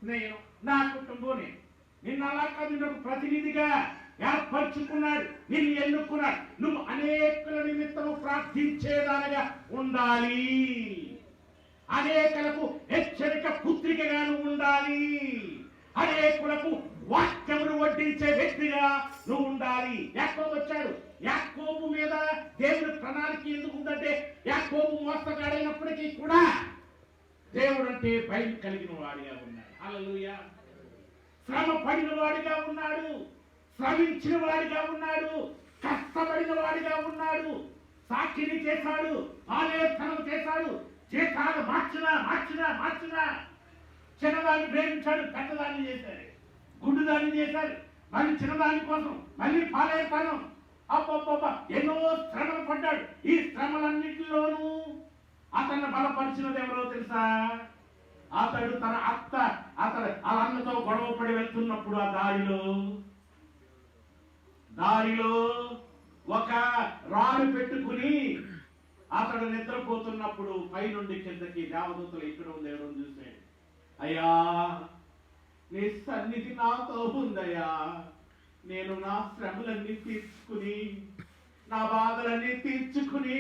నేను, నా కుటుంబం నిన్ను అలా కాదు, నిన్ను ఒక ప్రతినిధిగా ఏర్పరచుకున్నాడు, నిన్ను ఎన్నుకున్నాడు. నువ్వు అనేకుల నిమిత్తము ప్రార్థించేదానిగా ఉండాలి. అనేకులకు హెచ్చరిక పుత్రికగా నువ్వు ఉండాలి. అనేకులకు వాక్యమును వడ్డించే వ్యక్తిగా నువ్వు ఉండాలి. యాకోబు వచ్చాడు. యాకోబు మీద దేవుడి ప్రణాళిక ఎందుకు ఉందంటే, యాకోబు మోసగాడైనప్పటికీ కూడా దేవుడు అంటే భయం కలిగిన వాడిగా ఉన్నాడు. హల్లెలూయా. శ్రమ పడిన వాడిగా ఉన్నాడు, శ్రమించిన వాడిగా ఉన్నాడు, కష్టపడిన వాడిగా ఉన్నాడు, సాక్షిని చేశాడు, ఆలయస్థనం చేశాడు, జీతాలు మార్చినా చిన్నదాన్ని ప్రేమించాడు, పెద్దదాన్ని చేశాడు, గుడ్డుదాన్ని చేశాడు, మళ్ళీ చిన్నదాని కోసం మళ్ళీ పాలయస్థానం. అబ్బబ్బబ్బ ఎన్నో శ్రమలు పడ్డాడు. ఈ శ్రమలన్నింటిలోనూ అతన్ని బలపరిచినది ఎవరో తెలుసా? అతడు తన వాళ్ళ అన్నతో గొడవ పడి వెళ్తున్నప్పుడు ఆ దారిలో ఒక రాడు పెట్టుకుని అతడు నిద్రపోతున్నప్పుడు పైనుండి కిందకి దేవదూతలు ఇక్కడ దేవుడు చూశాడు. అయ్యా, నీ సన్నిధి నాతో ఉందయ్యా, నేను నా శ్రమలన్నీ తీర్చుకుని, నా బాధలన్నీ తీర్చుకుని